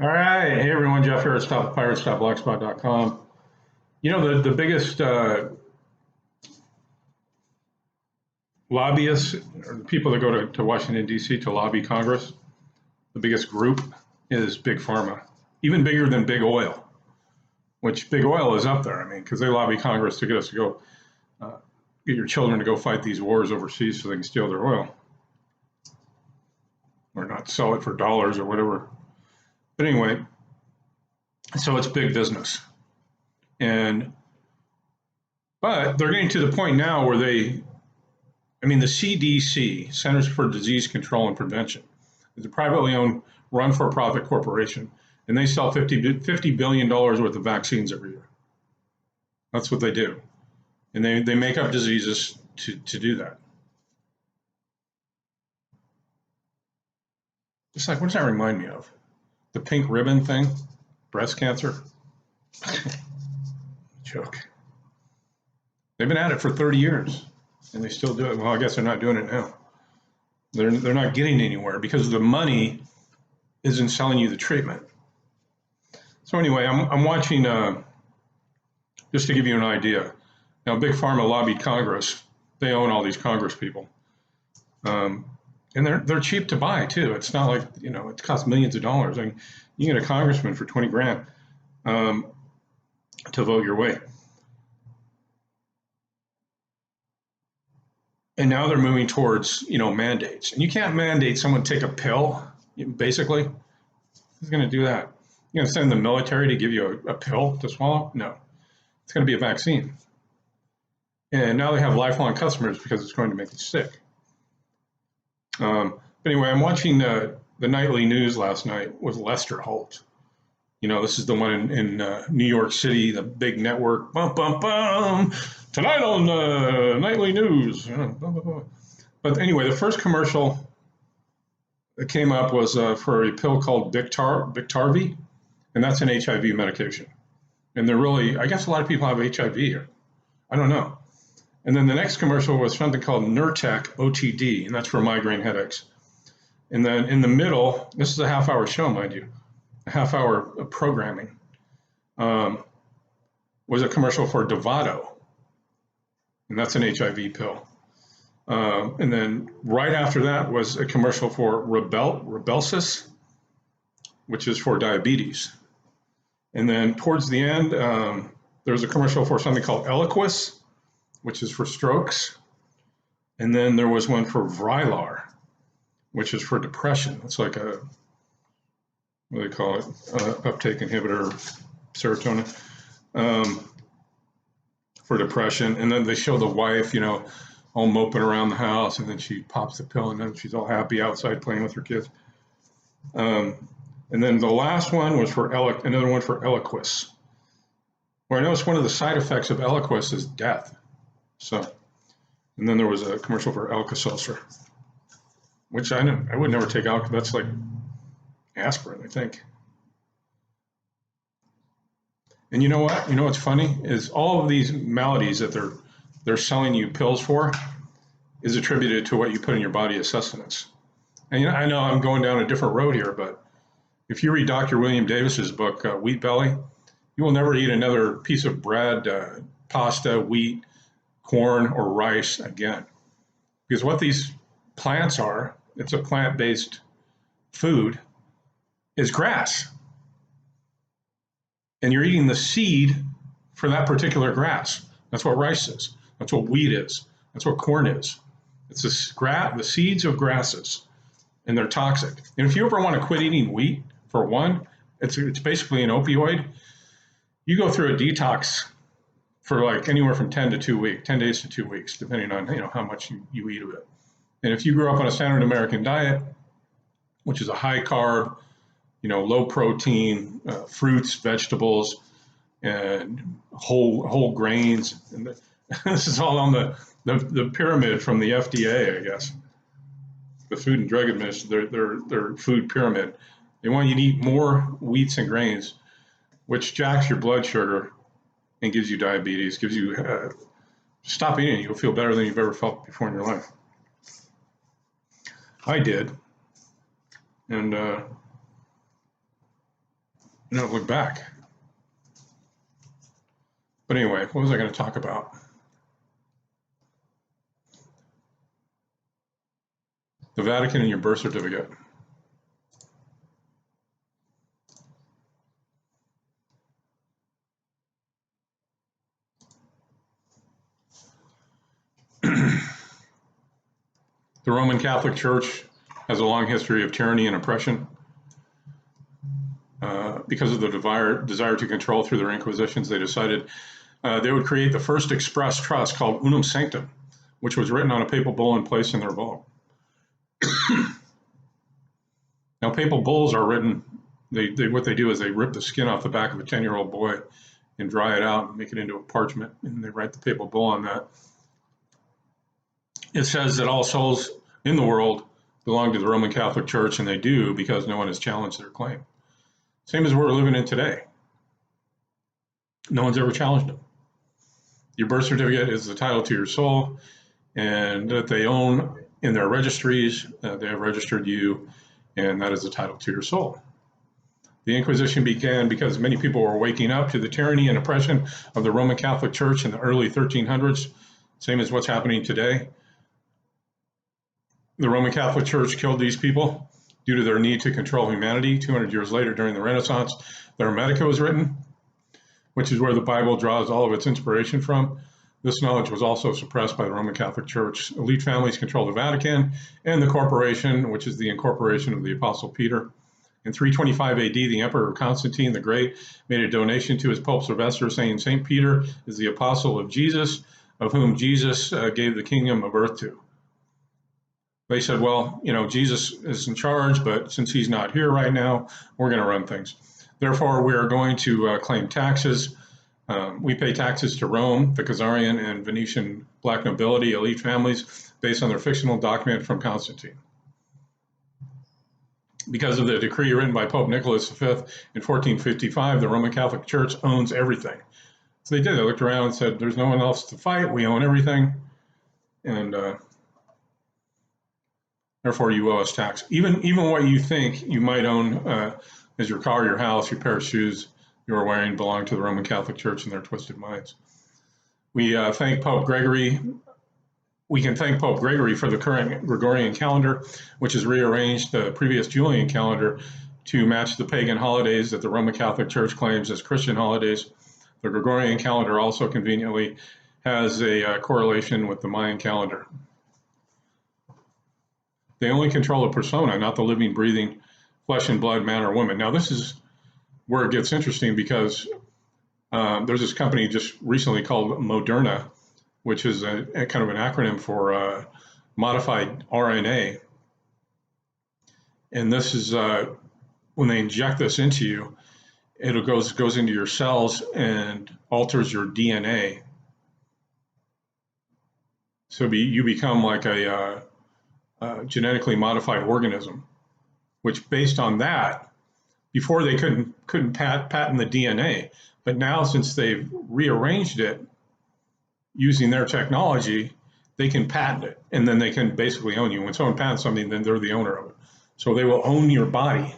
All right. Hey, everyone. Jeff here at StopThePirates.blogspot.com. You know, the biggest lobbyists, or the people that go to Washington, D.C. to lobby Congress, the biggest group is Big Pharma, even bigger than Big Oil, which Big Oil is up there. I mean, because they lobby Congress to get us to go get your children to go fight these wars overseas so they can steal their oil or not sell it for dollars or whatever. But anyway, so it's big business. But they're getting to the point now where the CDC, Centers for Disease Control and Prevention, is a privately owned, run-for-profit corporation, and they sell $50 billion worth of vaccines every year. That's what they do. And they make up diseases to do that. It's like, what does that remind me of? The pink ribbon thing? Breast cancer? Joke. They've been at it for 30 years, and they still do it. Well, I guess they're not doing it now. They're not getting anywhere because the money isn't selling you the treatment. So anyway, I'm watching, just to give you an idea. Now, Big Pharma lobbied Congress. They own all these Congress people. And they're cheap to buy, too. It's not like, it costs millions of dollars. I mean, you get a congressman for 20 grand to vote your way. And now they're moving towards, mandates. And you can't mandate someone take a pill, basically. Who's going to do that? You're going to send the military to give you a pill to swallow? No. It's going to be a vaccine. And now they have lifelong customers because it's going to make you sick. But anyway, I'm watching the nightly news last night with Lester Holt. This is the one in New York City, the big network. Bum, bum, bum. Tonight on nightly news. Bum, bum, bum. But anyway, the first commercial that came up was for a pill called Biktarvy, and that's an HIV medication. And they're really, I guess a lot of people have HIV here. I don't know. And then the next commercial was something called Nurtec OTD, and that's for migraine headaches. And then in the middle, this is a half-hour show, mind you, a half-hour of programming, was a commercial for Dovato, and that's an HIV pill. And then right after that was a commercial for Rybelsus, which is for diabetes. And then towards the end, there was a commercial for something called Eliquis, which is for strokes. And then there was one for Vraylar, which is for depression. It's like a, what do they call it, uptake inhibitor, serotonin, for depression. And then they show the wife, all moping around the house, and then she pops the pill, and then she's all happy outside playing with her kids. And then the last one was for another one for Eliquis, where I noticed one of the side effects of Eliquis is death. So, and then there was a commercial for Alka-Seltzer, which I would never take Alka. That's like aspirin, I think. And you know what? You know what's funny is all of these maladies that they're selling you pills for is attributed to what you put in your body as sustenance. And I know I'm going down a different road here, but if you read Dr. William Davis's book, Wheat Belly, you will never eat another piece of bread, pasta, wheat, corn, or rice again. Because what these plants are, it's a plant-based food, is grass. And you're eating the seed for that particular grass. That's what rice is. That's what wheat is. That's what corn is. It's the seeds of grasses, and they're toxic. And if you ever want to quit eating wheat, for one, it's basically an opioid. You go through a detox for like anywhere from 10 days to 2 weeks, depending on how much you eat of it. And if you grew up on a standard American diet, which is a high carb, low protein, fruits, vegetables, and whole grains, and this is all on the pyramid from the FDA, I guess, the Food and Drug Administration, their food pyramid. They want you to eat more wheats and grains, which jacks your blood sugar and gives you diabetes, gives you, stop eating, you'll feel better than you've ever felt before in your life. I did. And and don't look back. But anyway, what was I going to talk about? The Vatican and your birth certificate. The Roman Catholic Church has a long history of tyranny and oppression. Because of the desire to control through their inquisitions, they decided they would create the first express trust called Unum Sanctum, which was written on a papal bull and placed in their vault. Now, papal bulls are written, what they do is they rip the skin off the back of a 10-year-old boy and dry it out and make it into a parchment, and they write the papal bull on that. It says that all souls in the world belong to the Roman Catholic Church, and they do because no one has challenged their claim. Same as we're living in today. No one's ever challenged them. Your birth certificate is the title to your soul, and that they own in their registries. They have registered you, and that is the title to your soul. The Inquisition began because many people were waking up to the tyranny and oppression of the Roman Catholic Church in the early 1300s, same as what's happening today. The Roman Catholic Church killed these people due to their need to control humanity. 200 years later, during the Renaissance, the Hermetica was written, which is where the Bible draws all of its inspiration from. This knowledge was also suppressed by the Roman Catholic Church. Elite families control the Vatican and the corporation, which is the incorporation of the Apostle Peter. In 325 AD, the Emperor Constantine the Great made a donation to his Pope Sylvester, saying, St. Peter is the apostle of Jesus, of whom Jesus gave the kingdom of earth to. They said, well, Jesus is in charge, but since he's not here right now, we're going to run things. Therefore, we are going to claim taxes. We pay taxes to Rome, the Khazarian and Venetian black nobility, elite families, based on their fictional document from Constantine. Because of the decree written by Pope Nicholas V in 1455, the Roman Catholic Church owns everything. So they did. They looked around and said, there's no one else to fight. We own everything. And therefore, you owe us tax. Even what you think you might own as your car, your house, your pair of shoes you are wearing belong to the Roman Catholic Church and their twisted minds. We thank Pope Gregory. We can thank Pope Gregory for the current Gregorian calendar, which has rearranged the previous Julian calendar to match the pagan holidays that the Roman Catholic Church claims as Christian holidays. The Gregorian calendar also conveniently has a correlation with the Mayan calendar. They only control the persona, not the living, breathing, flesh and blood man or woman. Now, this is where it gets interesting because there's this company just recently called Moderna, which is a kind of an acronym for modified RNA. And this is when they inject this into you, it goes into your cells and alters your DNA. So you become like a genetically modified organism, which based on that, before they couldn't patent the DNA, but now since they've rearranged it using their technology, they can patent it, and then they can basically own you. When someone patents something, then they're the owner of it. So they will own your body,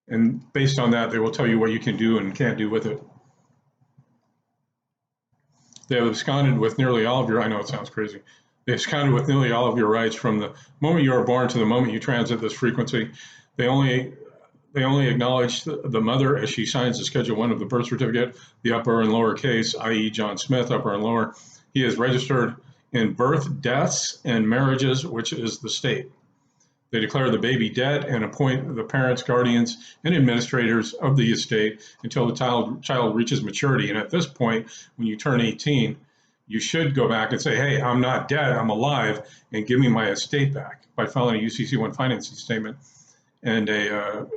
and based on that, they will tell you what you can do and can't do with it. They have absconded with nearly all of your, I know it sounds crazy, they absconded with nearly all of your rights from the moment you are born to the moment you transit this frequency. They only acknowledge the mother as she signs the Schedule 1 of the birth certificate, the upper and lower case, i.e. John Smith, upper and lower. He is registered in birth, deaths, and marriages, which is the state. They declare the baby dead and appoint the parents, guardians, and administrators of the estate until the child reaches maturity. And at this point, when you turn 18, you should go back and say, hey, I'm not dead, I'm alive, and give me my estate back by filing a UCC-1 financing statement and a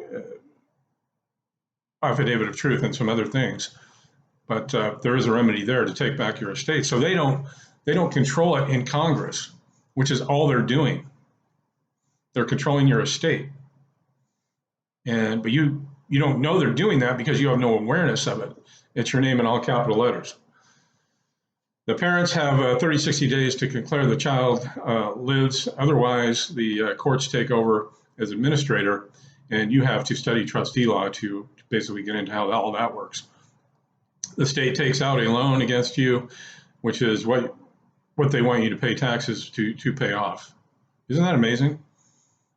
affidavit of truth and some other things. But there is a remedy there to take back your estate. So they don't control it in Congress, which is all they're doing. They're controlling your estate. But you don't know they're doing that because you have no awareness of it. It's your name in all capital letters. The parents have 30, 60 days to declare the child lives. Otherwise, the courts take over as administrator, And you have to study trustee law to basically get into how all that works. The state takes out a loan against you, which is what they want you to pay taxes to pay off. Isn't that amazing?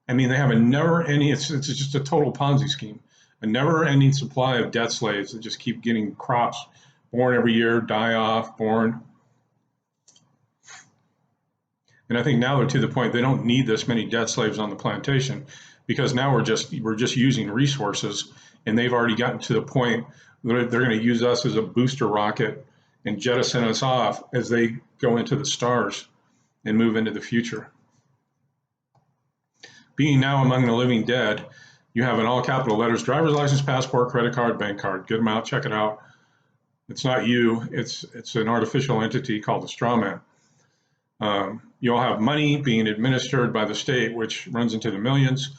I mean, they have a never-ending, it's just a total Ponzi scheme, a never-ending supply of debt slaves that just keep getting crops born every year, die off, born. And I think now they're to the point they don't need this many debt slaves on the plantation, because now we're just using resources, and they've already gotten to the point that they're going to use us as a booster rocket and jettison us off as they go into the stars and move into the future. Being now among the living dead, you have in all capital letters, driver's license, passport, credit card, bank card. Get them out, check it out. It's not you, it's an artificial entity called a straw man. You'll have money being administered by the state, which runs into the millions.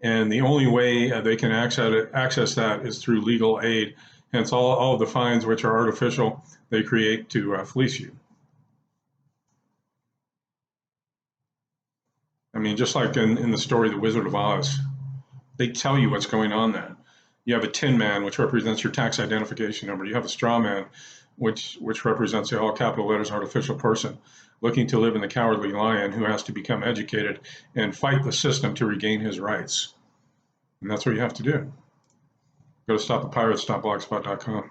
And the only way they can access that is through legal aid. Hence all of the fines, which are artificial, they create to fleece you. I mean, just like in the story, The Wizard of Oz, they tell you what's going on there. You have a tin man, which represents your tax identification number. You have a straw man, which represents the all capital letters artificial person looking to live in the cowardly lion who has to become educated and fight the system to regain his rights. And that's what you have to do. Go to stopthepirates.blogspot.com.